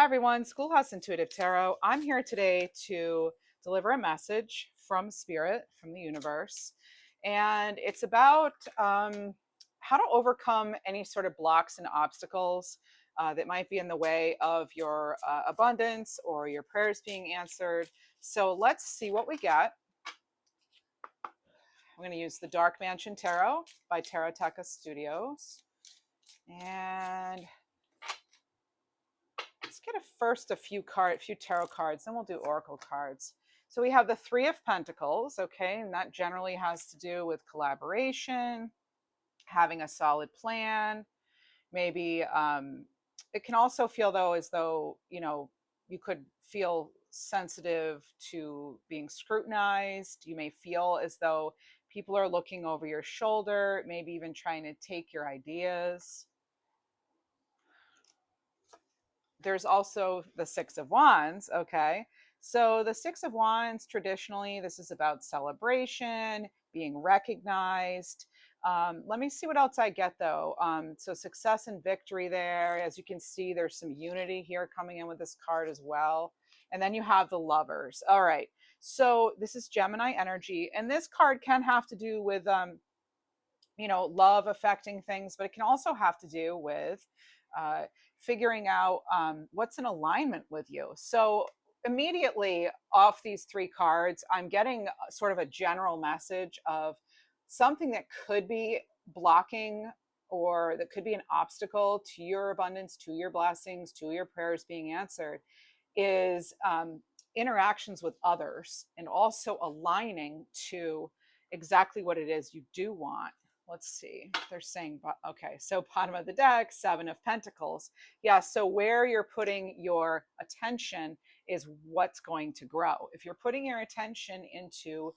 everyone, Schoolhouse Intuitive Tarot. I'm here today to deliver a message from Spirit, from the universe, and it's about how to overcome any sort of blocks and obstacles that might be in the way of your abundance or your prayers being answered. So let's see what we get. I'm going to use the Dark Mansion Tarot by Taroteca Studios, and let's get a few tarot cards, then we'll do oracle cards. So we have the Three of Pentacles, okay, and that generally has to do with collaboration, having a solid plan. Maybe it can also feel though as though you could feel sensitive to being scrutinized. You may feel as though people are looking over your shoulder, maybe even trying to take your ideas. There's also the Six of Wands, okay? So the Six of Wands, traditionally, this is about celebration, being recognized. Let me see what else I get, though. So success and victory there. As you can see, there's some unity here coming in with this card as well. And then you have the Lovers. All right. So this is Gemini energy. And this card can have to do with, love affecting things, but it can also have to do with figuring out what's in alignment with you. So immediately off these three cards, I'm getting sort of a general message of something that could be blocking or that could be an obstacle to your abundance, to your blessings, to your prayers being answered, is interactions with others and also aligning to exactly what it is you do want. Let's see, they're saying, okay, so bottom of the deck, Seven of Pentacles. Yeah, so where you're putting your attention is what's going to grow. If you're putting your attention into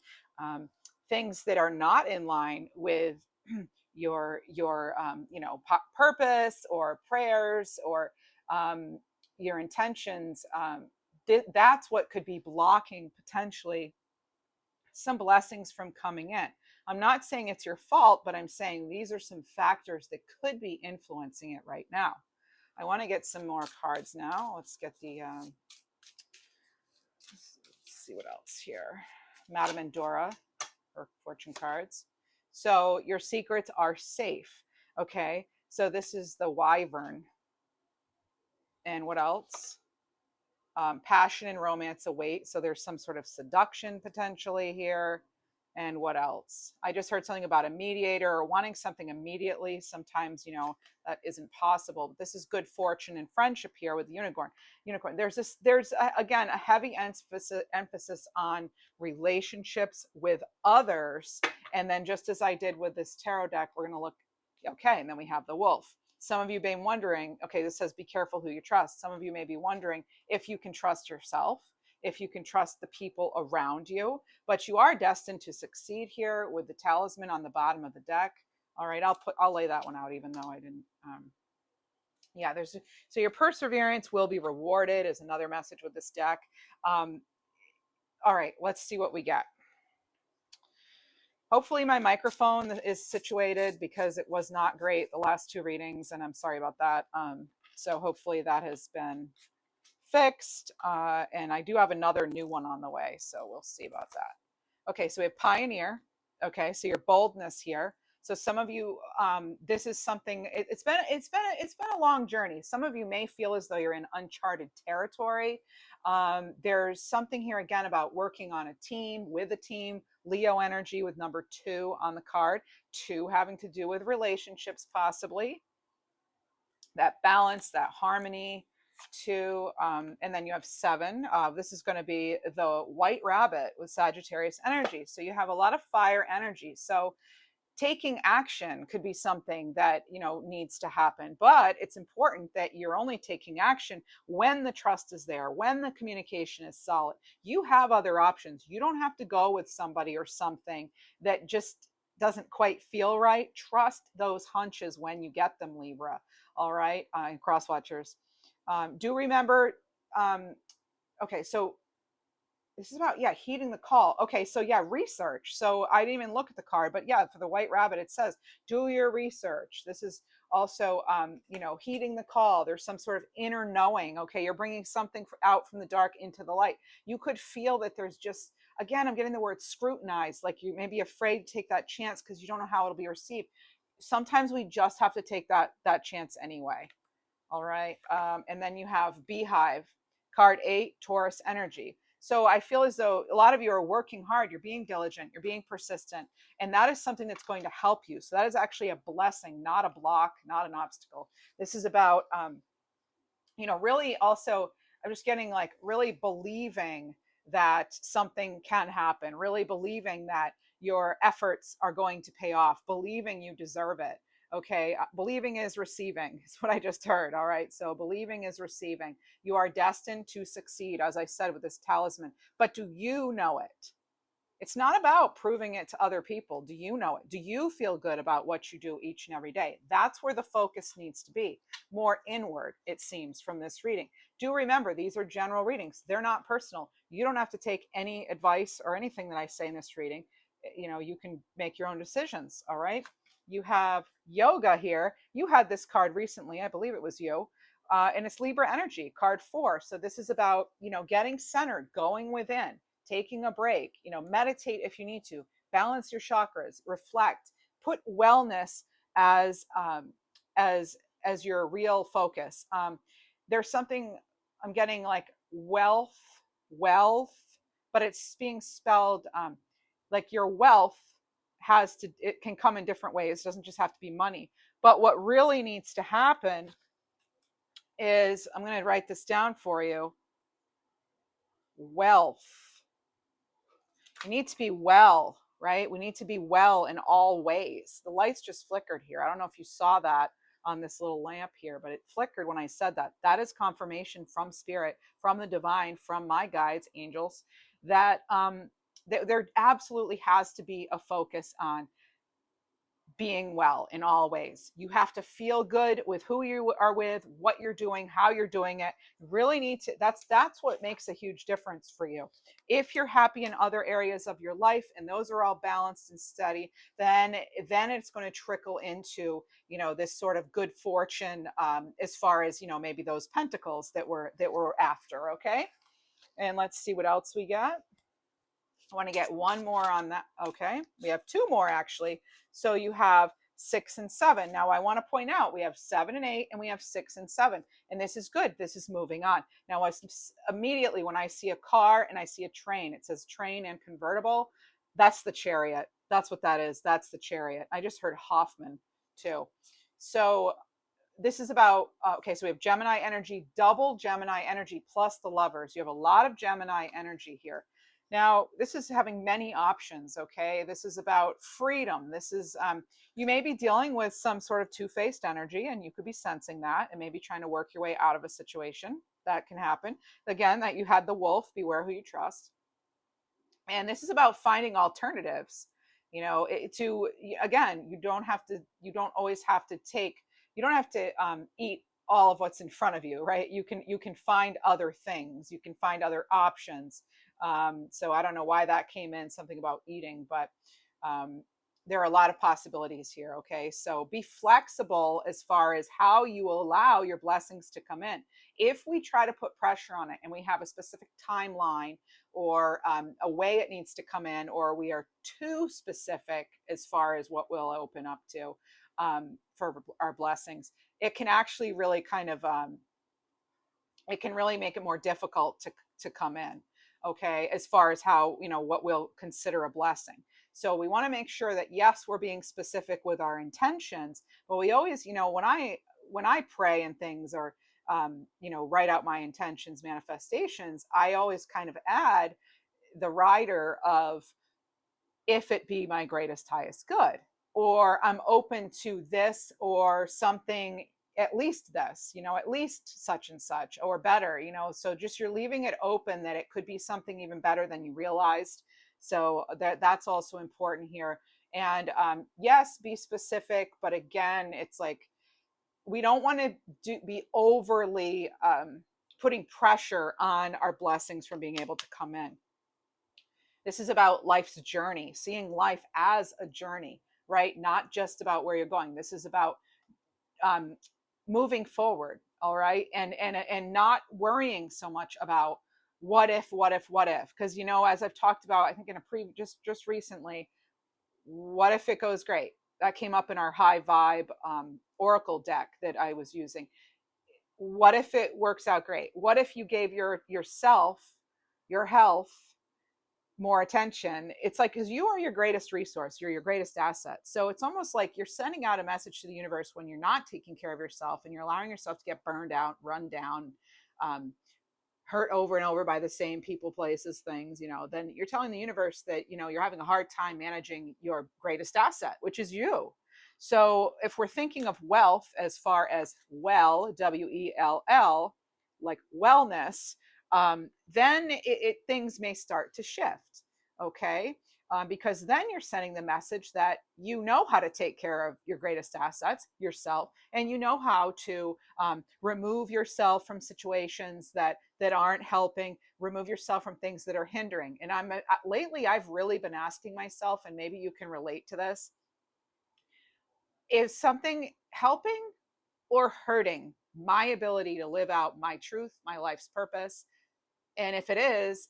things that are not in line with your purpose or prayers or your intentions, that's what could be blocking potentially some blessings from coming in. I'm not saying it's your fault, but I'm saying these are some factors that could be influencing it right now. I want to get some more cards now. Let's get the, let's see what else here. Madame Endora, or fortune cards. So your secrets are safe. Okay. So this is the Wyvern. And what else? Passion and romance await. So there's some sort of seduction potentially here. And what else? I just heard something about a mediator or wanting something immediately. Sometimes, that isn't possible. But this is good fortune and friendship here with the unicorn. There's again, a heavy emphasis on relationships with others. And then just as I did with this tarot deck, we're going to look, okay, and then we have the wolf. Some of you may be wondering, okay, this says be careful who you trust. Some of you may be wondering if you can trust yourself, if you can trust the people around you, but you are destined to succeed here with the talisman on the bottom of the deck. All right, I'll lay that one out, even though I didn't. So your perseverance will be rewarded is another message with this deck. All right, let's see what we get. Hopefully my microphone is situated because it was not great the last two readings, and I'm sorry about that. So hopefully that has been fixed, and I do have another new one on the way, so we'll see about that. Okay, so we have Pioneer. Okay, so your boldness here. So some of you, this is something. It's been a long journey. Some of you may feel as though you're in uncharted territory. There's something here again about working on a team, with a team. Leo energy with number 2 on the card. 2 having to do with relationships, possibly. That balance, that harmony. 2, and then you have 7. This is going to be the White Rabbit with Sagittarius energy. So you have a lot of fire energy. So taking action could be something that needs to happen, but it's important that you're only taking action when the trust is there, when the communication is solid. You have other options. You don't have to go with somebody or something that just doesn't quite feel right. Trust those hunches when you get them, Libra. All right, cross watchers. Do remember, okay, so this is about, heeding the call. Okay, so research. So I didn't even look at the card, but for the White Rabbit, it says, do your research. This is Also, heeding the call. There's some sort of inner knowing. Okay, you're bringing something out from the dark into the light. You could feel that there's just, again, I'm getting the word scrutinized, like you may be afraid to take that chance because you don't know how it'll be received. Sometimes we just have to take that chance anyway. All right. And then you have Beehive, card 8, Taurus energy. So I feel as though a lot of you are working hard, you're being diligent, you're being persistent, and that is something that's going to help you. So that is actually a blessing, not a block, not an obstacle. This is about, really also, I'm just getting like really believing that something can happen, really believing that your efforts are going to pay off, believing you deserve it. Okay, believing is receiving, is what I just heard. All right, so believing is receiving. You are destined to succeed, as I said with this talisman. But do you know it? It's not about proving it to other people. Do you know it? Do you feel good about what you do each and every day? That's where the focus needs to be. More inward, it seems, from this reading. Do remember, these are general readings. They're not personal. You don't have to take any advice or anything that I say in this reading. You can make your own decisions, all right? You have yoga here. You had this card recently. I believe it was you. And it's Libra energy, card 4. So this is about, getting centered, going within, taking a break, meditate if you need to, balance your chakras, reflect, put wellness as as your real focus. There's something I'm getting like wealth, but it's being spelled like your wealth it can come in different ways. It doesn't just have to be money. But what really needs to happen is, I'm going to write this down for you, wealth. You need to be well, right? We need to be well in all ways. The lights just flickered here. I don't know if you saw that on this little lamp here, but it flickered when I said that. That is confirmation from spirit, from the divine, from my guides, angels, that there absolutely has to be a focus on being well in all ways. You have to feel good with who you are with, what you're doing, how you're doing it. You really need to, that's what makes a huge difference for you. If you're happy in other areas of your life and those are all balanced and steady, then it's going to trickle into, this sort of good fortune, as far as, maybe those pentacles that we're after. Okay. And let's see what else we got. I want to get one more on that. Okay, we have two more actually. So you have 6 and 7. Now I want to point out we have 7 and 8 and we have 6 and 7. And this is good. This is moving on. Now immediately when I see a car and I see a train, it says train and convertible. That's the Chariot. That's what that is. That's the Chariot. I just heard Hoffman too. So this is about, okay, so we have Gemini energy, double Gemini energy plus the Lovers. You have a lot of Gemini energy here. Now, this is having many options, okay? This is about freedom. This is, you may be dealing with some sort of two-faced energy, and you could be sensing that and maybe trying to work your way out of a situation. That can happen. Again, that you had the wolf, beware who you trust. And this is about finding alternatives. Again, you don't always have to you don't have to eat all of what's in front of you, right? You can find other things. You can find other options. So I don't know why that came in, something about eating, but there are a lot of possibilities here. Okay. So be flexible as far as how you allow your blessings to come in. If we try to put pressure on it and we have a specific timeline or a way it needs to come in, or we are too specific as far as what we'll open up to for our blessings, it can actually really kind of, it can really make it more difficult to come in. Okay, as far as how, what we'll consider a blessing. So we want to make sure that, yes, we're being specific with our intentions, but we always, when I pray and things, or write out my intentions, manifestations, I always kind of add the rider of, if it be my greatest highest good, or I'm open to this or something, at least this, at least such and such, or better, so just you're leaving it open that it could be something even better than you realized. So that's also important here. And yes, be specific, but again, it's like, we don't want to be overly putting pressure on our blessings from being able to come in. This is about life's journey, seeing life as a journey, right? Not just about where you're going. This is about moving forward. All right. And not worrying so much about what if, because, as I've talked about, I think in a just recently, what if it goes great? That came up in our high vibe oracle deck that I was using. What if it works out great? What if you gave yourself, your health, more attention? It's like, because you are your greatest resource, you're your greatest asset. So it's almost like you're sending out a message to the universe when you're not taking care of yourself and you're allowing yourself to get burned out, run down, um, hurt over and over by the same people, places, things, then you're telling the universe that, you're having a hard time managing your greatest asset, which is you. So if we're thinking of wealth as far as WELL, like wellness, then things may start to shift. Okay. Because then you're sending the message that you know how to take care of your greatest assets, yourself, and you know how to remove yourself from situations that aren't helping, remove yourself from things that are hindering. And lately I've really been asking myself, and maybe you can relate to this, is something helping or hurting my ability to live out my truth, my life's purpose? And if it is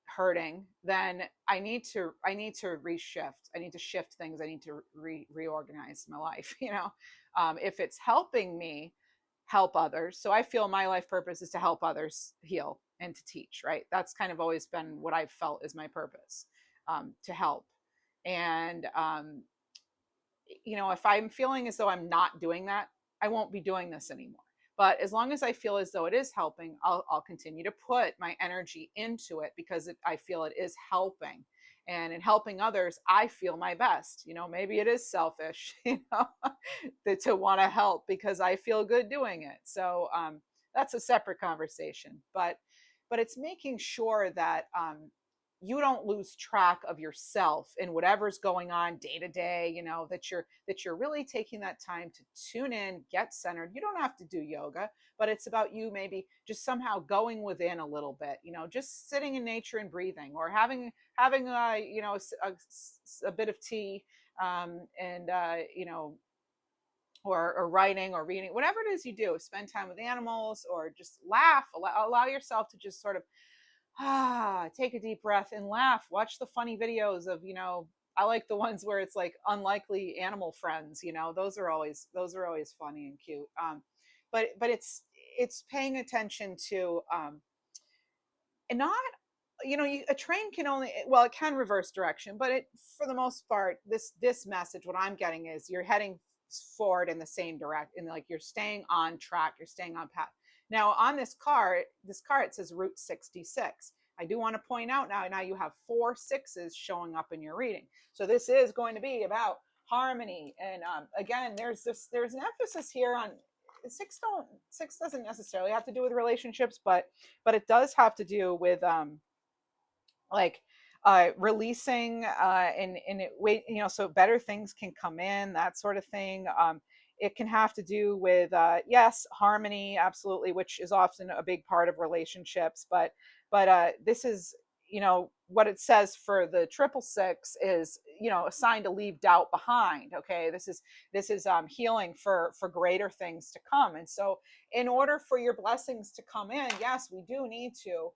hurting, then I need to reshift. I need to shift things. I need to reorganize my life. If it's helping me help others, so I feel my life purpose is to help others heal and to teach. Right? That's kind of always been what I've felt is my purpose, to help. And if I'm feeling as though I'm not doing that, I won't be doing this anymore. But as long as I feel as though it is helping, I'll continue to put my energy into it, because I feel it is helping. And in helping others, I feel my best. Maybe it is selfish, to want to help because I feel good doing it. So that's a separate conversation. But it's making sure that you don't lose track of yourself in whatever's going on day to day, that you're really taking that time to tune in, get centered. You don't have to do yoga, but it's about you maybe just somehow going within a little bit, just sitting in nature and breathing, or having a bit of tea, and or writing or reading, whatever it is you do. Spend time with animals, or just laugh. Allow yourself to just sort of take a deep breath and laugh. Watch the funny videos of, I like the ones where it's like unlikely animal friends. Those are always funny and cute. But it's paying attention to, and not, a train can only, well, it can reverse direction, but for the most part, this message, what I'm getting is you're heading forward in the same direction, and like you're staying on track, you're staying on path. Now on this card, it says Route 66. I do want to point out now you have 4 6s showing up in your reading. So this is going to be about harmony. And again, there's an emphasis here on six doesn't necessarily have to do with relationships, but it does have to do with like releasing, and it wait, so better things can come in, that sort of thing. It can have to do with yes, harmony, absolutely, which is often a big part of relationships. But this is, what it says for the 666 is, a sign to leave doubt behind. Okay, this is healing for greater things to come. And so in order for your blessings to come in, yes, we do need to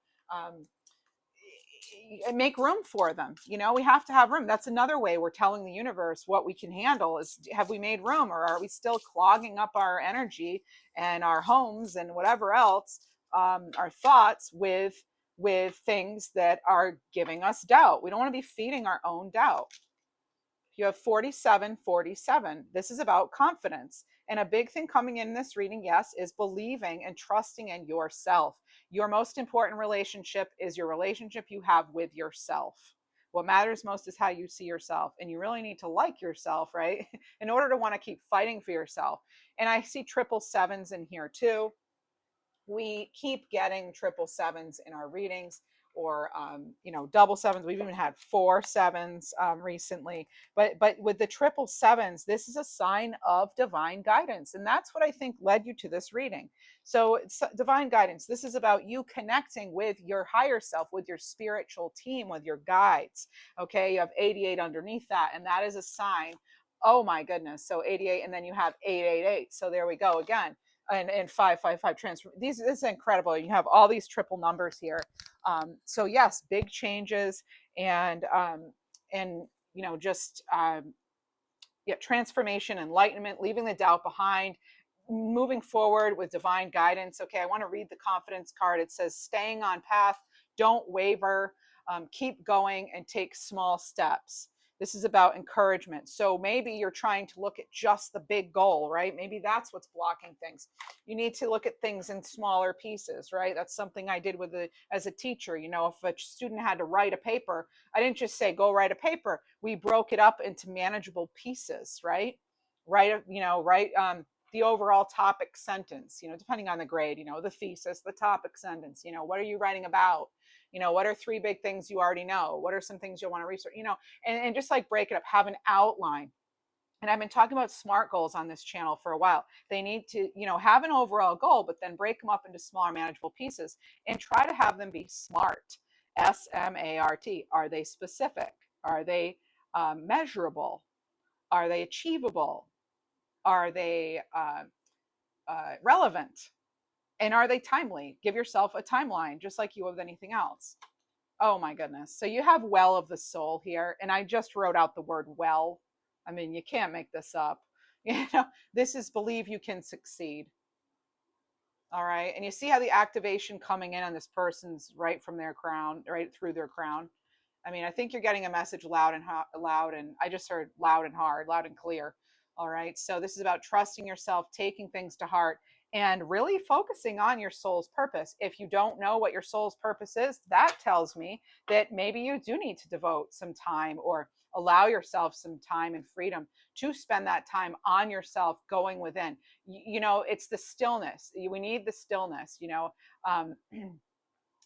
make room for them. We have to have room. That's another way we're telling the universe what we can handle is, have we made room, or are we still clogging up our energy and our homes and whatever else, our thoughts with things that are giving us doubt. We don't want to be feeding our own doubt. You have 4747. This is about confidence. And a big thing coming in this reading, yes, is believing and trusting in yourself. Your most important relationship is your relationship you have with yourself. What matters most is how you see yourself. And you really need to like yourself, right? In order to want to keep fighting for yourself. And I see 777s in here too. We keep getting 777s in our readings, or double sevens. We've even had 4 7s recently. But with the 777s, this is a sign of divine guidance, and that's what I think led you to this reading. So it's divine guidance. This is about you connecting with your higher self, with your spiritual team, with your guides. Okay, you have 88 underneath that, and that is a sign Oh my goodness. So 88, and then you have 888. So there we go again. And 555 transfer. This is incredible. You have all these triple numbers here. So yes, big changes, and just yeah, transformation, enlightenment, leaving the doubt behind, moving forward with divine guidance. Okay, I want to read the confidence card. It says, staying on path, don't waver, keep going, and take small steps. This is about encouragement. So maybe you're trying to look at just the big goal, right? Maybe that's what's blocking things. You need to look at things in smaller pieces, right? That's something I did as a teacher. If a student had to write a paper, I didn't just say, go write a paper. We broke it up into manageable pieces, right? Write the overall topic sentence, depending on the grade, the thesis, the topic sentence, what are you writing about? What are 3 big things you already know? What are some things you'll want to research? And just like break it up, have an outline. And I've been talking about SMART goals on this channel for a while. They need to, have an overall goal, but then break them up into smaller, manageable pieces and try to have them be SMART. SMART. Are they specific? Are they measurable? Are they achievable? Are they relevant? And are they timely? Give yourself a timeline, just like you would with anything else. Oh my goodness. So you have well of the soul here. And I just wrote out the word well. I mean, you can't make this up. This is believe you can succeed. All right. And you see how the activation coming in on this person's right from their crown, right through their crown. I mean, I think you're getting a message loud and I just heard loud and hard, loud and clear. All right. So this is about trusting yourself, taking things to heart, and really focusing on your soul's purpose. If you don't know what your soul's purpose is, that tells me that maybe you do need to devote some time or allow yourself some time and freedom to spend that time on yourself, going within. It's the stillness. We need the stillness,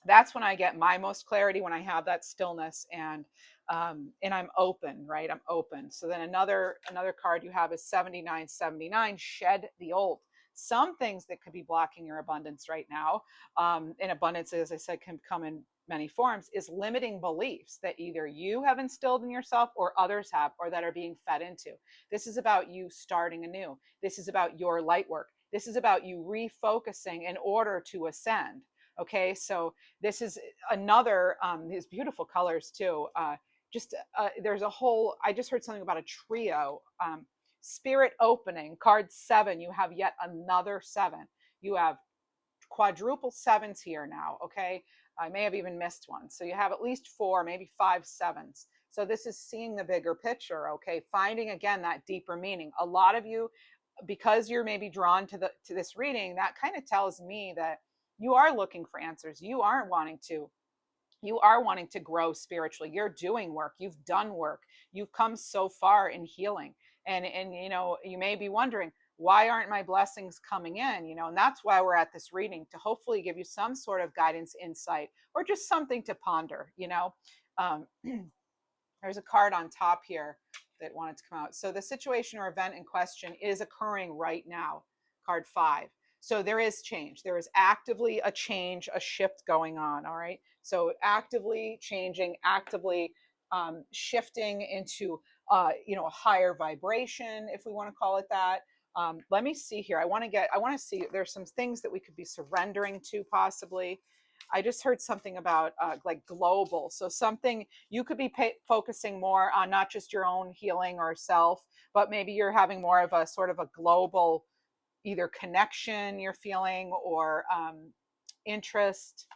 that's when I get my most clarity, when I have that stillness, and I'm open, right? I'm open. So then another card you have is 7979, shed the old. Some things that could be blocking your abundance right now, and abundance, as I said, can come in many forms, is limiting beliefs that either you have instilled in yourself or others have, or that are being fed into. This is about you starting anew. This is about your light work. This is about you refocusing in order to ascend. Okay, so this is another, these beautiful colors too. There's a whole, I just heard something about a trio. Spirit opening, card 7, you have yet another 7. You have quadruple 7s here now, okay? I may have even missed one. So you have at least 4, maybe 5 7s. So this is seeing the bigger picture, okay? Finding, again, that deeper meaning. A lot of you, because you're maybe drawn to this reading, that kind of tells me that you are looking for answers. You are wanting to grow spiritually. You're doing work. You've done work. You've come so far in healing. And you may be wondering, why aren't my blessings coming in? And that's why we're at this reading, to hopefully give you some sort of guidance, insight, or just something to ponder. There's a card on top here that wanted to come out. So the situation or event in question is occurring right now. Card 5. So there is change. There is actively a change, a shift going on. All right. So actively changing, actively shifting into, a higher vibration, if we want to call it that. Let me see here. I want to see, there's some things that we could be surrendering to possibly. I just heard something about like global. So something you could be focusing more on, not just your own healing or self, but maybe you're having more of a sort of a global either connection you're feeling or interest.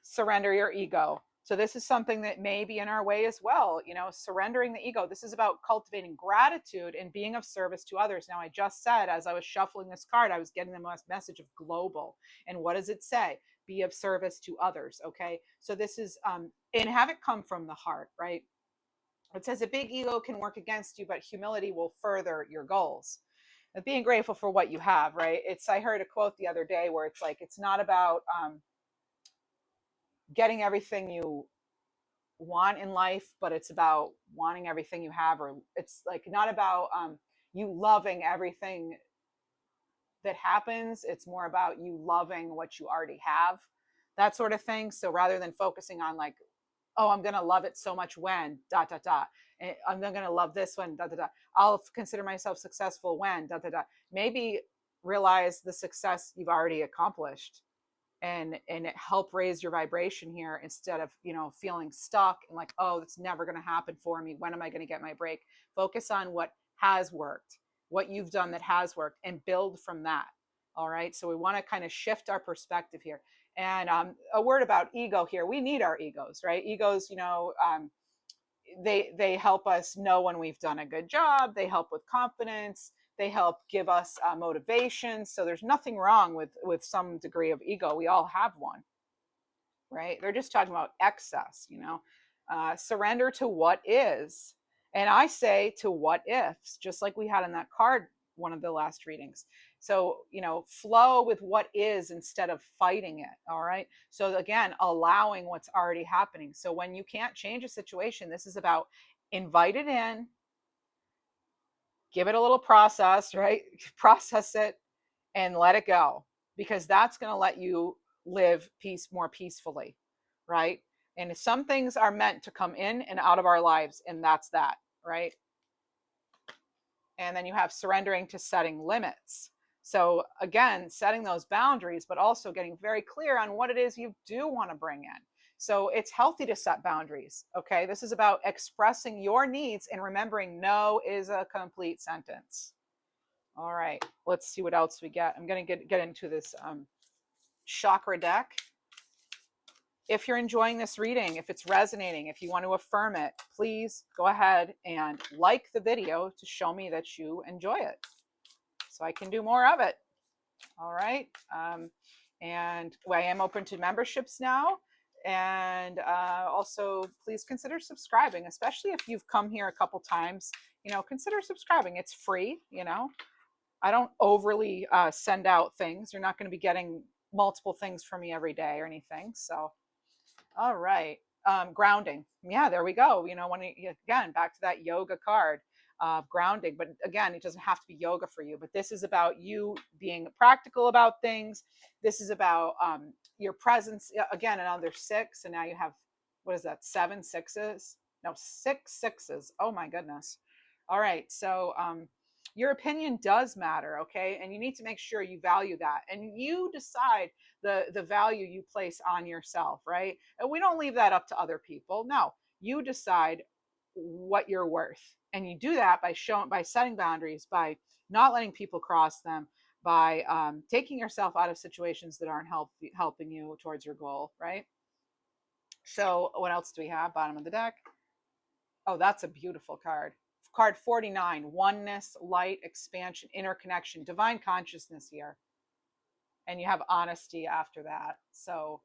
Surrender your ego. So this is something that may be in our way as well, surrendering the ego. This is about cultivating gratitude and being of service to others. Now, I just said, as I was shuffling this card, I was getting the message of global. And what does it say? Be of service to others. Okay. So this is, and have it come from the heart, right? It says a big ego can work against you, but humility will further your goals. Being grateful for what you have, right? I heard a quote the other day where it's like, it's not about getting everything you want in life, but it's about wanting everything you have, or it's like not about you loving everything that happens. It's more about you loving what you already have, that sort of thing. So rather than focusing on like, oh, I'm going to love it so much when ... I'm not going to love this one, da, da, da. I'll consider myself successful when, da, da, da. Maybe realize the success you've already accomplished, and it help raise your vibration here, instead of, feeling stuck and like, oh, it's never going to happen for me. When am I going to get my break? Focus on what has worked, what you've done that has worked, and build from that. All right. So we want to kind of shift our perspective here. And a word about ego here. We need our egos, right? Egos, they help us know when we've done a good job. They help with confidence. They help give us motivation. So there's nothing wrong with some degree of ego. We all have one, right? They're just talking about excess. Surrender to what is, and I say to what ifs, just like we had in that card, one of the last readings. So, flow with what is instead of fighting it. All right. So again, allowing what's already happening. So when you can't change a situation, this is about invite it in, give it a little process, right? Process it and let it go, because that's going to let you live more peacefully, right? And some things are meant to come in and out of our lives, and that's that, right? And then you have surrendering to setting limits. So again, setting those boundaries, but also getting very clear on what it is you do want to bring in. So it's healthy to set boundaries. Okay. This is about expressing your needs and remembering no is a complete sentence. All right. Let's see what else we get. I'm going to get into this chakra deck. If you're enjoying this reading, if it's resonating, if you want to affirm it, please go ahead and like the video to show me that you enjoy it, so I can do more of it. All right. And I am open to memberships now. And also, please consider subscribing, especially if you've come here a couple times. Consider subscribing. It's free. I don't overly send out things. You're not going to be getting multiple things from me every day or anything. So, all right. Grounding. Yeah, there we go. Again, back to that yoga card of grounding. But again, it doesn't have to be yoga for you. But this is about you being practical about things. This is about your presence. Again, another 6. And now you have, what is that, 7 6s? No, 6 6s. Oh, my goodness. All right. So your opinion does matter. Okay. And you need to make sure you value that. And you decide the value you place on yourself, right? And we don't leave that up to other people. No, you decide what you're worth. And you do that by setting boundaries, by not letting people cross them, by taking yourself out of situations that aren't helping you towards your goal, right? So what else do we have? Bottom of the deck. Oh, that's a beautiful card. Card 49, oneness, light, expansion, interconnection, divine consciousness here. And you have honesty after that. So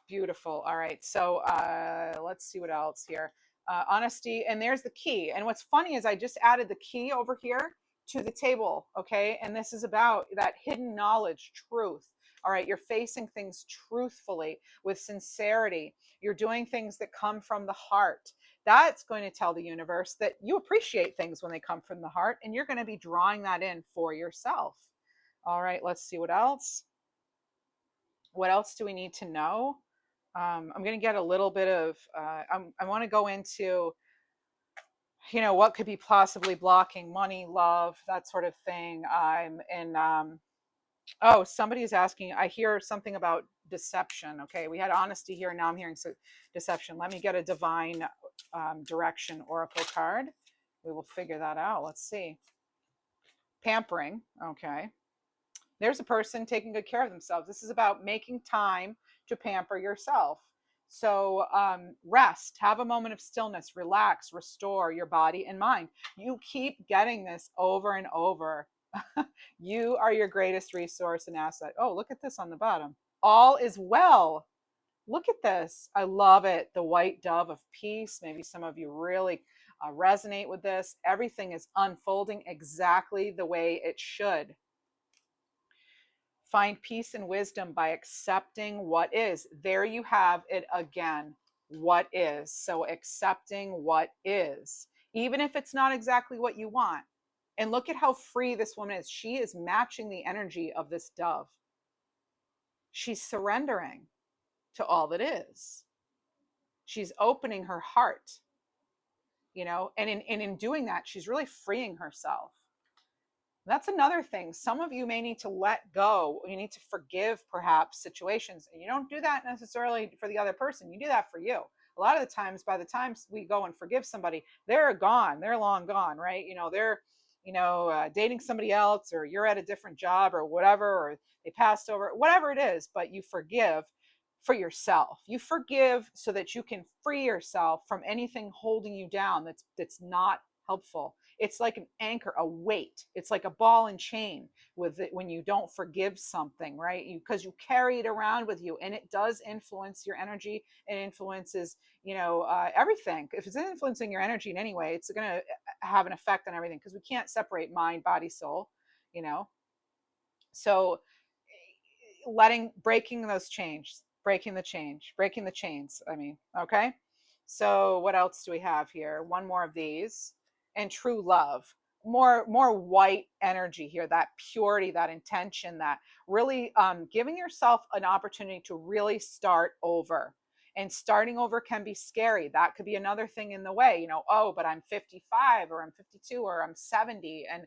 beautiful. All right. So let's see what else here. Honesty, and there's the key. And what's funny is I just added the key over here to the table. Okay. And this is about that hidden knowledge, truth. All right. You're facing things truthfully with sincerity. You're doing things that come from the heart. That's going to tell the universe that you appreciate things when they come from the heart, and you're going to be drawing that in for yourself. All right. Let's see what else. What else do we need to know? I'm going to get a little bit of, I want to go into, what could be possibly blocking money, love, that sort of thing. Somebody's asking, I hear something about deception. Okay. We had honesty here. And now I'm hearing deception. Let me get a divine direction oracle card. We will figure that out. Let's see. Pampering. Okay. There's a person taking good care of themselves. This is about making time to pamper yourself. So rest, have a moment of stillness, relax, restore your body and mind. You keep getting this over and over. You are your greatest resource and asset. Oh, look at this on the bottom. All is well. Look at this. I love it. The white dove of peace. Maybe some of you really resonate with this. Everything is unfolding exactly the way it should. Find peace and wisdom by accepting what is. There you have it again. What is. So accepting what is, even if it's not exactly what you want. And look at how free this woman is. She is matching the energy of this dove. She's surrendering to all that is. She's opening her heart. and in doing that, she's really freeing herself. That's another thing. Some of you may need to let go. You need to forgive perhaps situations. And you don't do that necessarily for the other person. You do that for you. A lot of the times, by the time we go and forgive somebody, they're gone. They're long gone, right? They're, dating somebody else, or you're at a different job or whatever, or they passed over, whatever it is, but you forgive for yourself. You forgive so that you can free yourself from anything holding you down that's not helpful. It's like an anchor, a weight. It's like a ball and chain with it when you don't forgive something, right? Because you carry it around with you, and it does influence your energy. It influences, everything. If it's influencing your energy in any way, it's going to have an effect on everything, because we can't separate mind, body, soul, you know. So breaking those chains, breaking the chains. I mean, okay. So what else do we have here? One more of these. And true love, more white energy here, that purity, that intention, that really giving yourself an opportunity to really start over. And starting over can be scary. That could be another thing in the way, oh, but I'm 55 or I'm 52 or I'm 70. And,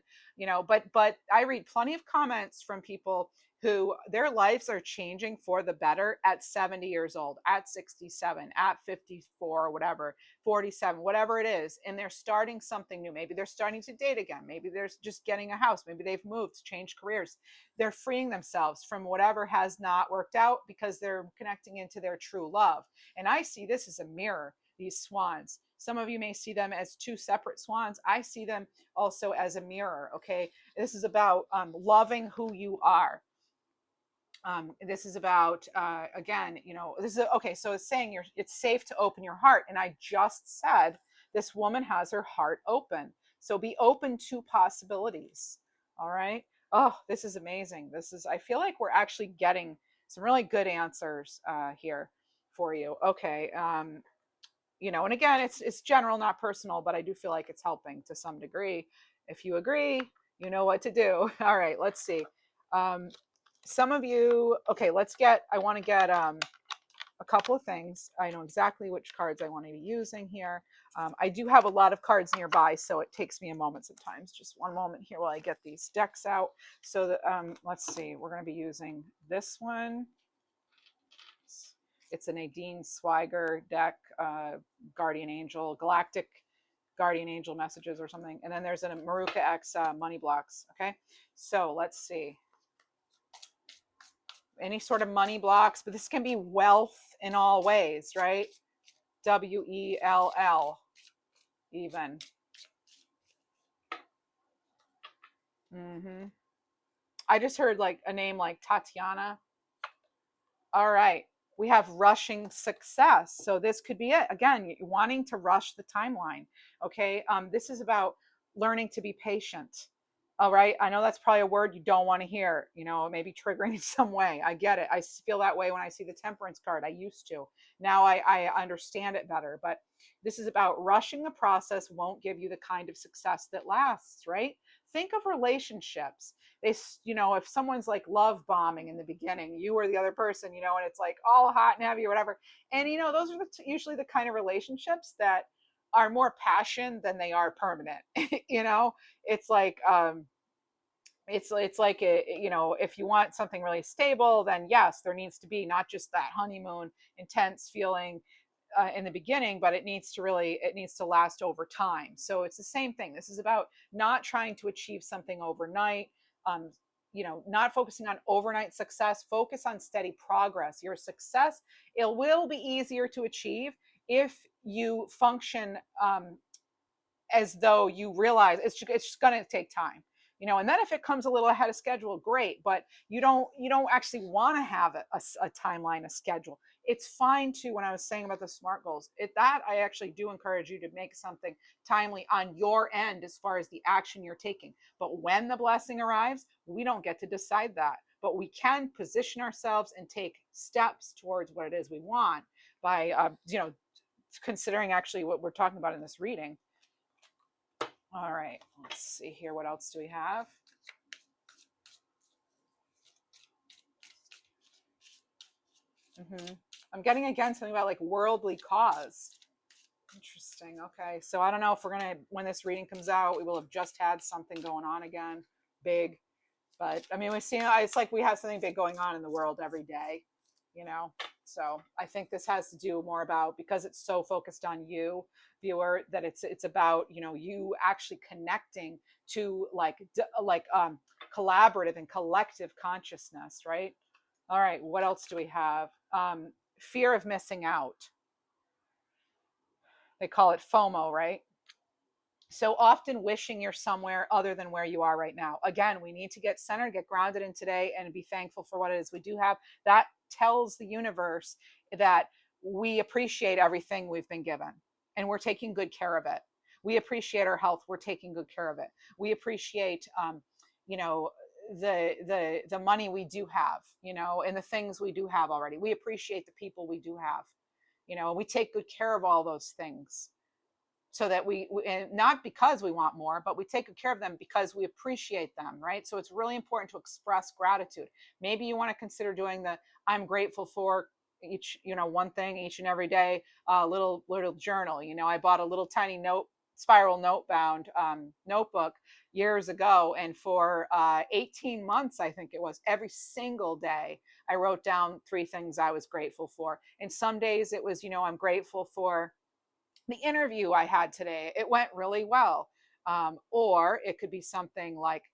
but I read plenty of comments from people who their lives are changing for the better at 70 years old, at 67, at 54, whatever, 47, whatever it is. And they're starting something new. Maybe they're starting to date again. Maybe they're just getting a house. Maybe they've moved, changed careers. They're freeing themselves from whatever has not worked out because they're connecting into their true love. And I see this as a mirror, these swans. Some of you may see them as two separate swans. I see them also as a mirror, okay? This is about loving who you are. This is about again, this is okay. So it's saying it's safe to open your heart, and I just said this woman has her heart open. So be open to possibilities. All right. Oh, this is amazing. I feel like we're actually getting some really good answers here for you. Okay. And again, it's general, not personal, but I do feel like it's helping to some degree. If you agree, you know what to do. All right. Let's see. Some of you, okay, I want to get a couple of things. I know exactly which cards I want to be using here. I do have a lot of cards nearby, so it takes me a moment sometimes. Just one moment here while I get these decks out. So that, let's see, we're going to be using this one. It's a Nadine Swiger deck, Guardian Angel, Galactic Guardian Angel Messages or something. And then there's a Maruka X Money Blocks, okay? So let's see. Any sort of money blocks, but this can be wealth in all ways, right? WELL even. I just heard like a name like Tatiana. All right. We have rushing success. So this could be it. Again, wanting to rush the timeline. Okay. This is about learning to be patient. All right. I know that's probably a word you don't want to hear, maybe triggering in some way. I get it. I feel that way when I see the temperance card. I used to. Now I understand it better. But this is about rushing the process won't give you the kind of success that lasts, right? Think of relationships. If someone's like love bombing in the beginning, you or the other person, and it's like all hot and heavy or whatever. And, those are usually the kind of relationships that are more passion than they are permanent. It's like it's like if you want something really stable, then yes, there needs to be not just that honeymoon intense feeling in the beginning, but it needs to last over time. So it's the same thing. This is about not trying to achieve something overnight. Not focusing on overnight success. Focus on steady progress. Your success, it will be easier to achieve if you function as though you realize it's just going to take time, and then if it comes a little ahead of schedule, great, but you don't actually want to have a timeline, a schedule. It's fine to, when I was saying about the SMART goals, that I actually do encourage you to make something timely on your end as far as the action you're taking. But when the blessing arrives, we don't get to decide that, but we can position ourselves and take steps towards what it is we want by considering actually what we're talking about in this reading. All right, let's see here. What else do we have? I'm getting again something about like worldly cause. Interesting. Okay. So I don't know if we're going to, when this reading comes out, we will have just had something going on again, big. But I mean, we see, it's like we have something big going on in the world every day, you know? So I think this has to do more about, because it's so focused on you, viewer, that it's about, you know, you actually connecting to collaborative and collective consciousness, right? All right. What else do we have? Fear of missing out. They call it FOMO, right? So often wishing you're somewhere other than where you are right now. Again, we need to get centered, get grounded in today, and be thankful for what it is we do have. That tells the universe that we appreciate everything we've been given and we're taking good care of it. We appreciate our health. We're taking good care of it. We appreciate, you know, the money we do have, you know, and the things we do have already. We appreciate the people we do have, you know, and we take good care of all those things so that and not because we want more, but we take good care of them because we appreciate them, right? So it's really important to express gratitude. Maybe you want to consider doing the I'm grateful for each, you know, one thing each and every day, little journal. You know, I bought a little tiny spiral note bound notebook years ago, and for 18 months, I think it was, every single day I wrote down 3 things I was grateful for. And some days it was, you know, I'm grateful for the interview I had today. It went really well. Or it could be something like,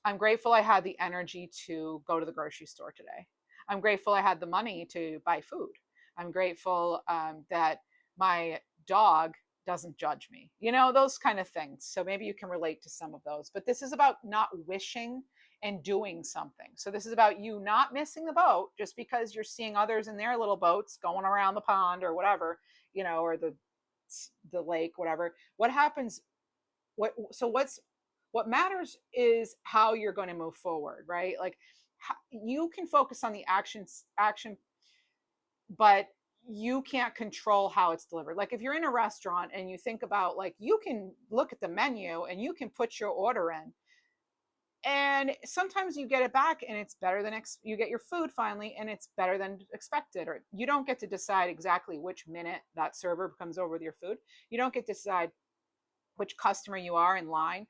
I'm grateful I had the energy to go to the grocery store today. I'm grateful I had the money to buy food. I'm grateful that my dog doesn't judge me. You know, those kind of things. So maybe you can relate to some of those. But this is about not wishing and doing something. So this is about you not missing the boat just because you're seeing others in their little boats going around the pond or whatever, you know, or the lake, whatever. What happens? What matters is how you're going to move forward, right? Like, you can focus on the action, but you can't control how it's delivered. Like if you're in a restaurant and you think about, like, you can look at the menu and you can put your order in, and sometimes you get it back and it's better than you get your food finally and it's better than expected, or you don't get to decide exactly which minute that server comes over with your food. You don't get to decide which customer you are in line.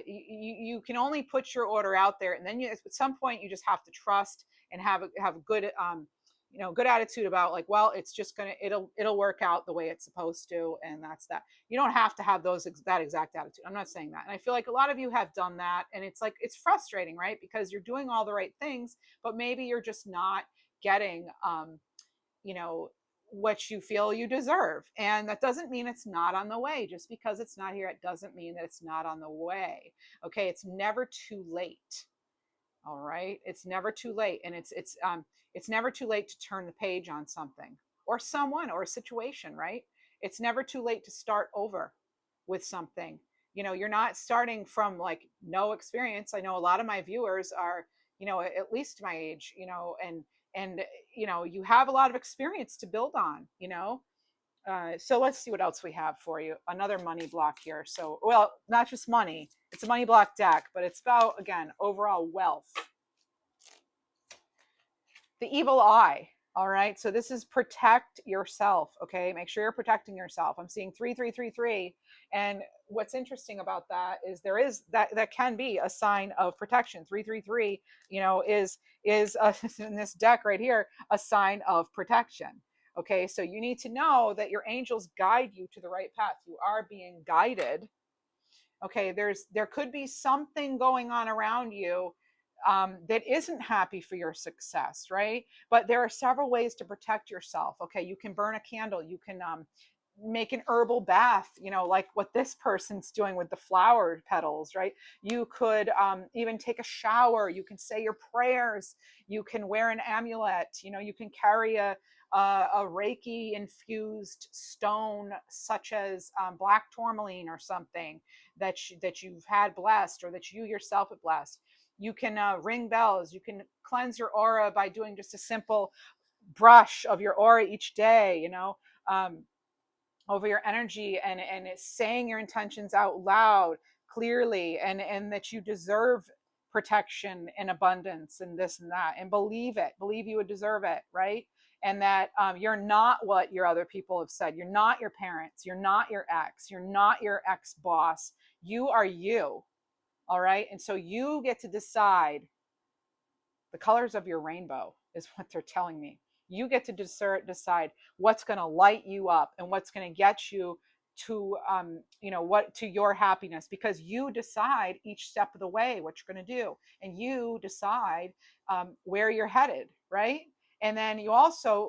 You can only put your order out there, and then at some point you just have to trust and have a good good attitude about, like, well, it's just gonna it'll work out the way it's supposed to, and that's that. You don't have to have that exact attitude. I'm not saying that, and I feel like a lot of you have done that, and it's like, it's frustrating, right? Because you're doing all the right things, but maybe you're just not getting you know what you feel you deserve, and that doesn't mean it's not on the way. Just because it's not here, it doesn't mean that it's not on the way. Okay, it's never too late. All right, it's never too late, and it's never too late to turn the page on something or someone or a situation, right? It's never too late to start over with something. You know, you're not starting from like no experience. I know a lot of my viewers are, you know, at least my age, you know, and you know, you have a lot of experience to build on, you know. So let's see what else we have for you. Another money block here. So, well, not just money, it's a money block deck, but it's about, again, overall wealth. The evil eye. All right. So this is protect yourself. Okay. Make sure you're protecting yourself. I'm seeing 3333. And what's interesting about that is that can be a sign of protection. 333, you know, is in this deck right here, a sign of protection. Okay. So you need to know that your angels guide you to the right path. You are being guided. Okay. There could be something going on around you that isn't happy for your success, right? But there are several ways to protect yourself. Okay, you can burn a candle, you can make an herbal bath, you know, like what this person's doing with the flower petals, right? You could even take a shower, you can say your prayers, you can wear an amulet, you know, you can carry a Reiki infused stone, such as black tourmaline or something that you've had blessed, or that you yourself have blessed. You can ring bells. You can cleanse your aura by doing just a simple brush of your aura each day, you know, over your energy, and it's saying your intentions out loud clearly, and that you deserve protection and abundance and this and that, and believe you would deserve it, right? and that you're not what your other people have said. You're not your parents. You're not your ex. You're not your ex boss. You are you. All right. And so you get to decide the colors of your rainbow, is what they're telling me. You get to decide what's going to light you up and what's going to get you to what to your happiness, because you decide each step of the way what you're going to do, and you decide where you're headed, right? And then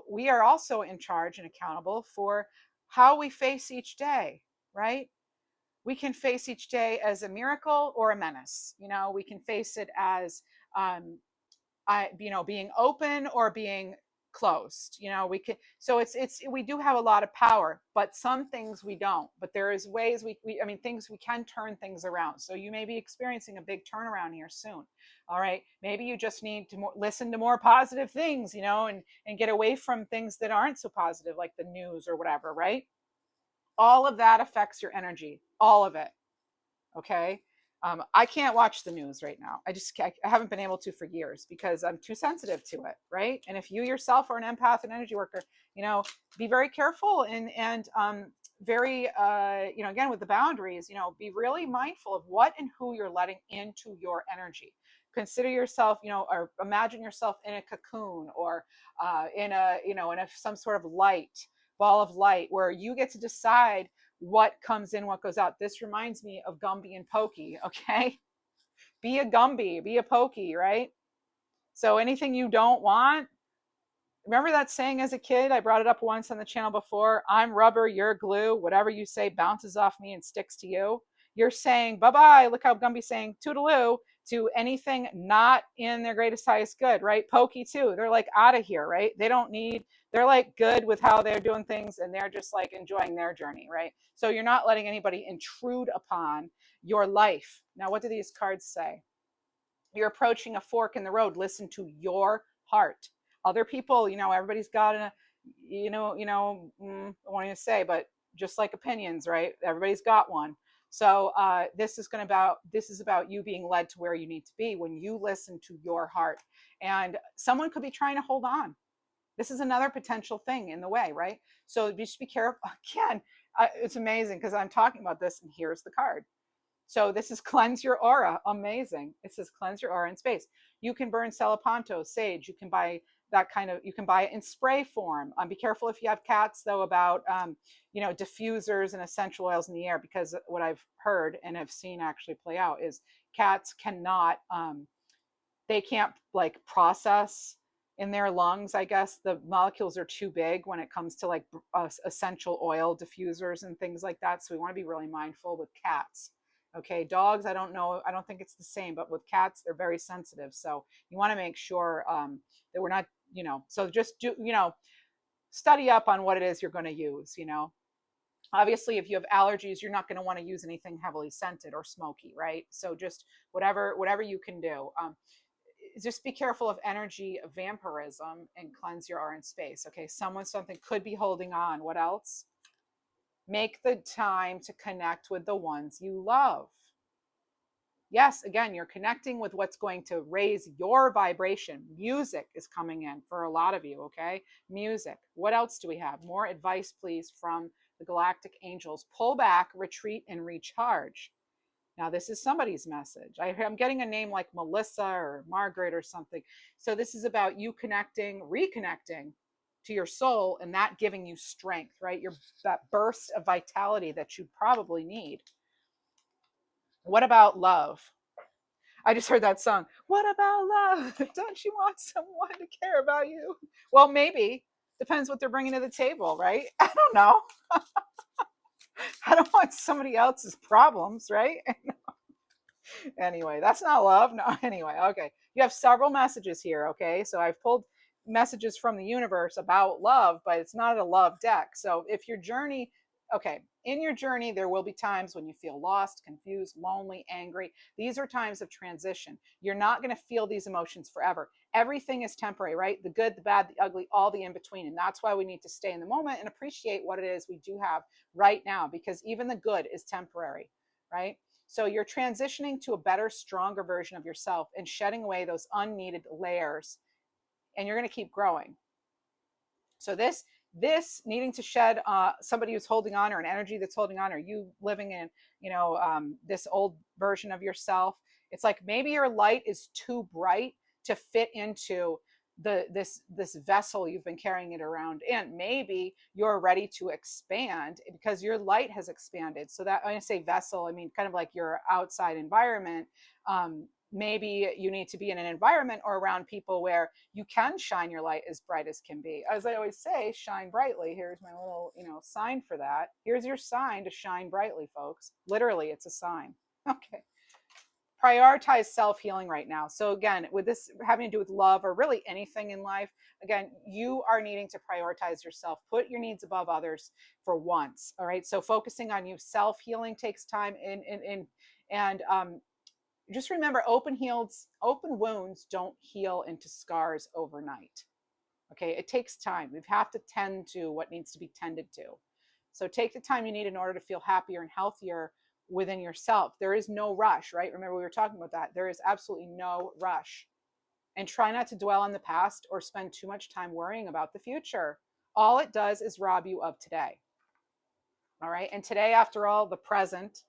we are also in charge and accountable for how we face each day, right? We can face each day as a miracle or a menace. We can face it as being open or being closed. We can. So we do have a lot of power, but some things we don't. But there is ways I mean, things we can turn things around. So you may be experiencing a big turnaround here soon. All right, maybe you just need to listen to more positive things, and get away from things that aren't so positive, like the news or whatever. Right? All of that affects your energy. All of it. Okay. I can't watch the news right now. I haven't been able to for years because I'm too sensitive to it, right? And if you yourself are an empath and energy worker, be very careful and very again with the boundaries, be really mindful of what and who you're letting into your energy. Consider yourself, or imagine yourself in a cocoon, or in some sort of ball of light, where you get to decide what comes in, what goes out. This reminds me of Gumby and Pokey, okay? Be a Gumby, be a Pokey, right? So anything you don't want, remember that saying as a kid? I brought it up once on the channel before. I'm rubber, you're glue. Whatever you say bounces off me and sticks to you. You're saying bye-bye. Look how Gumby's saying toodaloo to anything not in their greatest, highest good, right? Pokey too. They're like out of here, right? They're like good with how they're doing things, and they're just like enjoying their journey, right? So you're not letting anybody intrude upon your life. Now, what do these cards say? You're approaching a fork in the road. Listen to your heart. Other people, everybody's got I want to say, but just like opinions, right? Everybody's got one. So this is about you being led to where you need to be when you listen to your heart. And someone could be trying to hold on. This is another potential thing in the way, right? So just be careful. Again, it's amazing because I'm talking about this, and here's the card. So this is cleanse your aura. Amazing. It says cleanse your aura in space. You can burn Salapanto, sage. You can buy you can buy it in spray form. Be careful if you have cats, though, about, diffusers and essential oils in the air, because what I've heard and have seen actually play out is cats cannot, they can't like process in their lungs. I guess the molecules are too big when it comes to like essential oil diffusers and things like that. So we want to be really mindful with cats. Okay, dogs, I don't know. I don't think it's the same, but with cats, they're very sensitive. So you want to make sure that we're not, so just do, study up on what it is you're going to use, Obviously, if you have allergies, you're not going to want to use anything heavily scented or smoky, right? So just whatever you can do. Just be careful of energy of vampirism and cleanse your aura in space. Okay, something could be holding on. What else? Make the time to connect with the ones you love. Yes, again, you're connecting with what's going to raise your vibration. Music is coming in for a lot of you, okay? Music. What else do we have? More advice, please, from the galactic angels. Pull back, retreat, and recharge. Now, this is somebody's message. I'm getting a name like Melissa or Margaret or something. So this is about you reconnecting to your soul, and that giving you strength, right? That burst of vitality that you probably need. What about love? I just heard that song. What about love? Don't you want someone to care about you? Well, maybe. Depends what they're bringing to the table, right? I don't know. I don't want somebody else's problems, right? Anyway, that's not love. No, anyway, okay. You have several messages here, okay? So I've pulled messages from the universe about love, but it's not a love deck. So if your journey, okay, in your journey, there will be times when you feel lost, confused, lonely, angry. These are times of transition. You're not going to feel these emotions forever. Everything is temporary, right? The good, the bad, the ugly, all the in between. And that's why we need to stay in the moment and appreciate what it is we do have right now, because even the good is temporary, right? So you're transitioning to a better, stronger version of yourself and shedding away those unneeded layers, and you're going to keep growing. So this needing to shed somebody who's holding on, or an energy that's holding on, or you living in, this old version of yourself. It's like maybe your light is too bright to fit into this vessel you've been carrying it around in. Maybe you're ready to expand because your light has expanded. So that, when I say vessel, I mean kind of like your outside environment. Maybe you need to be in an environment or around people where you can shine your light as bright as can be. As I always say, shine brightly. Here's my little, sign for that. Here's your sign to shine brightly, folks. Literally, it's a sign. Okay. Prioritize self-healing right now. So again, with this having to do with love or really anything in life, again, you are needing to prioritize yourself. Put your needs above others for once. All right. So focusing on you, self-healing takes time and just remember, open wounds don't heal into scars overnight. Okay, it takes time. We have to tend to what needs to be tended to. So take the time you need in order to feel happier and healthier within yourself. There is no rush, right? Remember, we were talking about that. There is absolutely no rush. And try not to dwell on the past or spend too much time worrying about the future. All it does is rob you of today. All right. And today, after all, the present,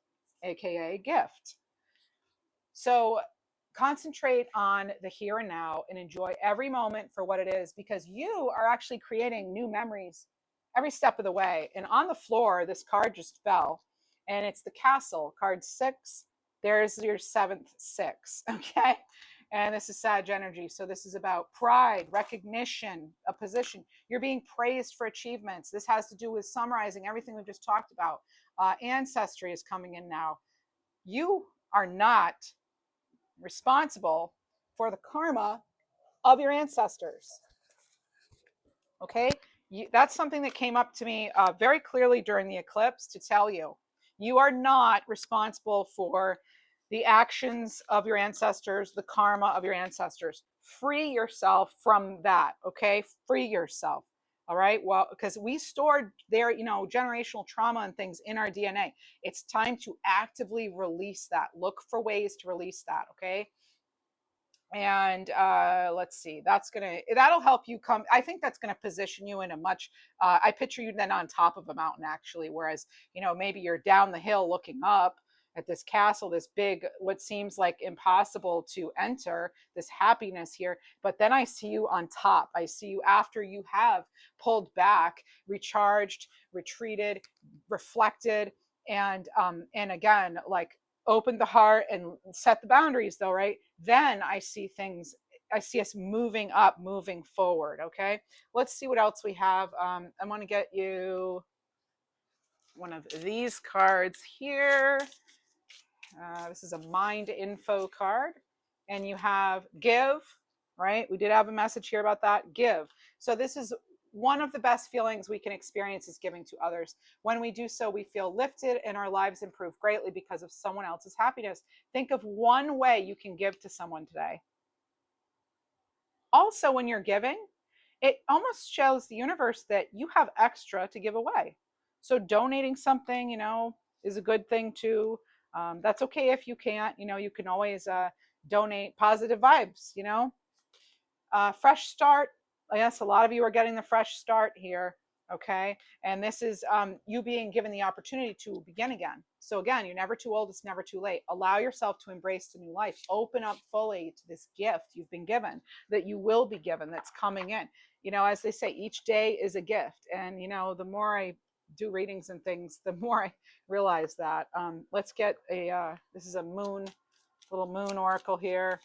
AKA gift. So concentrate on the here and now and enjoy every moment for what it is, because you are actually creating new memories every step of the way. And on the floor, this card just fell, and it's the Castle, card 6. There's your 7th 6. Okay. And this is Sag energy. So this is about pride, recognition, a position. You're being praised for achievements. This has to do with summarizing everything we've just talked about. Ancestry is coming in now. You are not responsible for the karma of your ancestors. Okay? That's something that came up to me very clearly during the eclipse, to tell you. You are not responsible for the actions of your ancestors, the karma of your ancestors. Free yourself from that, okay? Free yourself. All right. Well, because we stored their, generational trauma and things in our DNA. It's time to actively release that. Look for ways to release that. Okay. And let's see, that'll help you come. I think that's going to position you in a much, I picture you then on top of a mountain, actually. Whereas, maybe you're down the hill looking up at this castle, this big, what seems like impossible to enter, this happiness here. But then I see you on top. I see you after you have pulled back, recharged, retreated, reflected, and again, like, opened the heart and set the boundaries, though, right? Then I see us moving up, moving forward. Okay. Let's see what else we have. I want to get you one of these cards here. This is a mind info card, and you have give, right? We did have a message here about that. Give. So this is one of the best feelings we can experience, is giving to others. When we do so, we feel lifted and our lives improve greatly because of someone else's happiness. Think of one way you can give to someone today. Also, when you're giving, it almost shows the universe that you have extra to give away. So donating something, is a good thing too. That's okay if you can't. You can always donate positive vibes. Fresh start. Yes, a lot of you are getting the fresh start here. Okay. And this is you being given the opportunity to begin again. So again, you're never too old. It's never too late. Allow yourself to embrace the new life. Open up fully to this gift you've been given, that you will be given, that's coming in. As they say, each day is a gift. And, the more I do readings and things, the more I realize that. Let's get this is a little moon oracle here.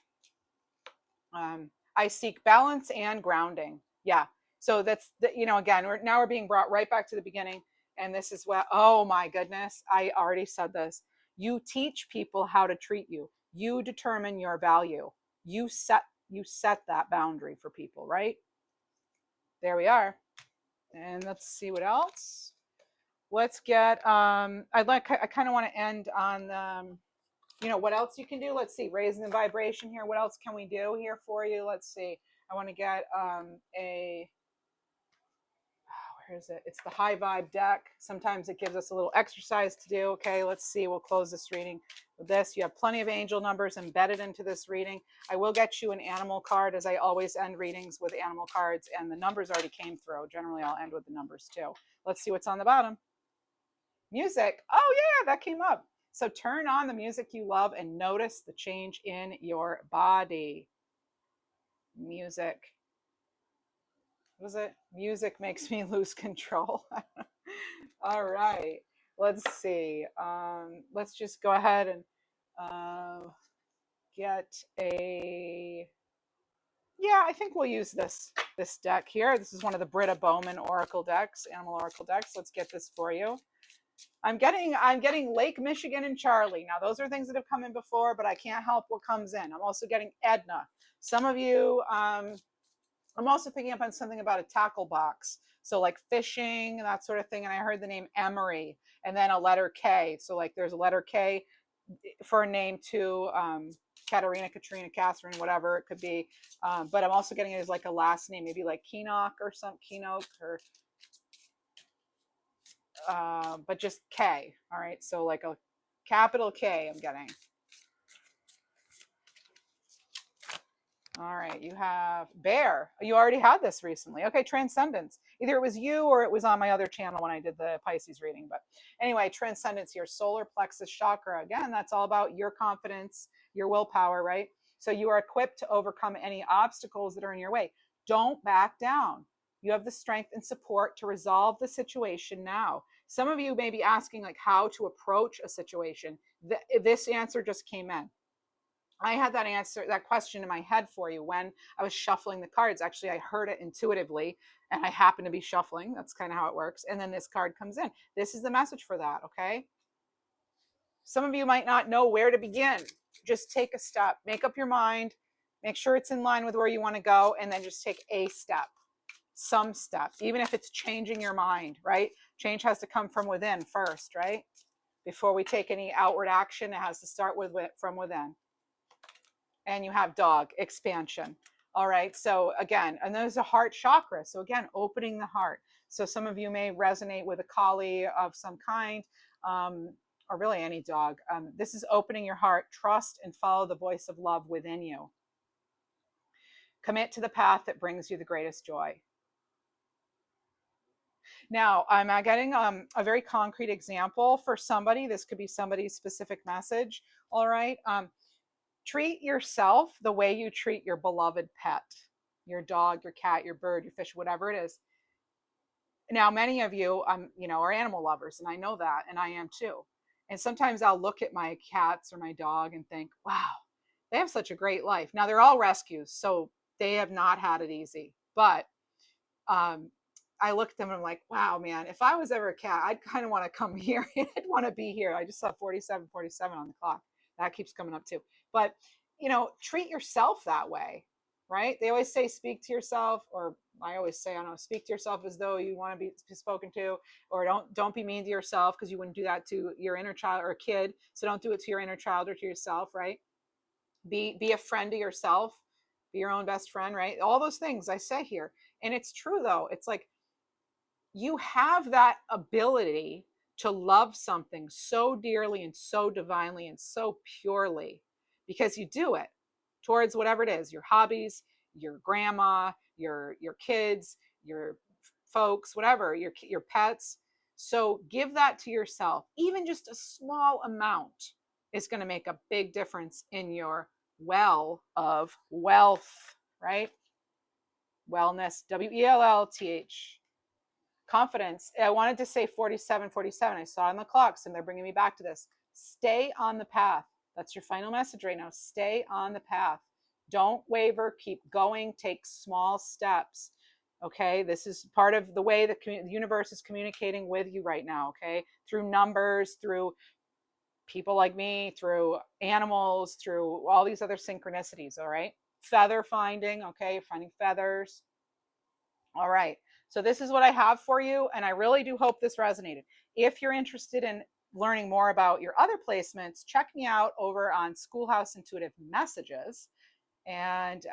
I seek balance and grounding. Yeah. So that's, again, we're being brought right back to the beginning. And this is what, oh my goodness, I already said this. You teach people how to treat you. You determine your value. You set that boundary for people, right? There we are. And let's see what else. Let's get, I kind of want to end on, what else you can do. Let's see, raising the vibration here. What else can we do here for you? Let's see. I want to get where where is it? It's the high vibe deck. Sometimes it gives us a little exercise to do. Okay, let's see. We'll close this reading with this. You have plenty of angel numbers embedded into this reading. I will get you an animal card, as I always end readings with animal cards, and the numbers already came through. Generally, I'll end with the numbers too. Let's see what's on the bottom. Music. Oh yeah, that came up. So turn on the music you love and notice the change in your body. Music. What is it? Music makes me lose control. All right. Let's see. Let's just go ahead and get a. Yeah, I think we'll use this deck here. This is one of the Britta Bowman Oracle decks, Animal Oracle decks. Let's get this for you. I'm getting Lake Michigan and Charlie. Now those are things that have come in before, but I can't help what comes in. I'm also getting Edna. Some of you, I'm also picking up on something about a tackle box. So like fishing, that sort of thing. And I heard the name Emery and then a letter K. So like there's a letter K for a name too. Katerina, Katrina, Catherine, whatever it could be. But I'm also getting it as like a last name, maybe like Keenock or some Keenock or but just K. All right, so like a capital K I'm getting. All right, you have Bear. You already had this recently. Okay, Transcendence. Either it was you or it was on my other channel when I did the Pisces reading. But anyway, Transcendence here, solar plexus chakra. Again, that's all about your confidence, your willpower, right? So you are equipped to overcome any obstacles that are in your way. Don't back down. You have the strength and support to resolve the situation now. Some of you may be asking like how to approach a situation. This answer just came in. I had that question in my head for you when I was shuffling the cards. Actually, I heard it intuitively and I happened to be shuffling. That's kind of how it works. And then this card comes in. This is the message for that, okay? Some of you might not know where to begin. Just take a step. Make up your mind. Make sure it's in line with where you want to go. And then just take a step. Some steps, even if it's changing your mind, right? Change has to come from within first, right? Before we take any outward action, it has to start from within. And you have dog, expansion. All right, so again, and there's a heart chakra. So again, opening the heart. So some of you may resonate with a collie of some kind, or really any dog. This is opening your heart. Trust and follow the voice of love within you. Commit to the path that brings you the greatest joy. Now, I'm getting a very concrete example for somebody. This could be somebody's specific message. All right. Treat yourself the way you treat your beloved pet, your dog, your cat, your bird, your fish, whatever it is. Now, many of you, are animal lovers, and I know that, and I am too. And sometimes I'll look at my cats or my dog and think, wow, they have such a great life. Now, they're all rescues, so they have not had it easy. But I look at them and I'm like, wow, man, if I was ever a cat, I'd kind of want to come here. I'd want to be here. I just saw 47 on the clock. That keeps coming up too. But, treat yourself that way, right? They always say, speak to yourself, or I always say, I don't know, speak to yourself as though you want to be spoken to, or don't be mean to yourself because you wouldn't do that to your inner child or a kid. So don't do it to your inner child or to yourself, right? Be a friend to yourself, be your own best friend, right? All those things I say here. And it's true though. It's like, you have that ability to love something so dearly and so divinely and so purely because you do it towards whatever it is, your hobbies, your grandma, your kids, your folks, whatever, your pets. So give that to yourself. Even just a small amount is going to make a big difference in your well of wealth, right? Wellness, WELLTH. Confidence. I wanted to say 47. I saw it on the clocks and they're bringing me back to this. Stay on the path. That's your final message right now. Stay on the path. Don't waver. Keep going. Take small steps. Okay. This is part of the way the universe is communicating with you right now. Okay. Through numbers, through people like me, through animals, through all these other synchronicities. All right. Feather finding. Okay. Finding feathers. All right. So this is what I have for you, and I really do hope this resonated. If you're interested in learning more about your other placements, check me out over on Schoolhouse Intuitive Messages. And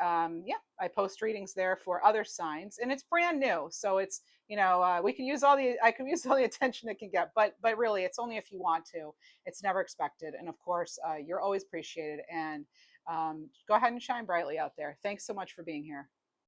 yeah, I post readings there for other signs, and it's brand new, so it's, we can use all the I can use all the attention it can get, but really, it's only if you want to. It's never expected, and of course, you're always appreciated. And go ahead and shine brightly out there. Thanks so much for being here.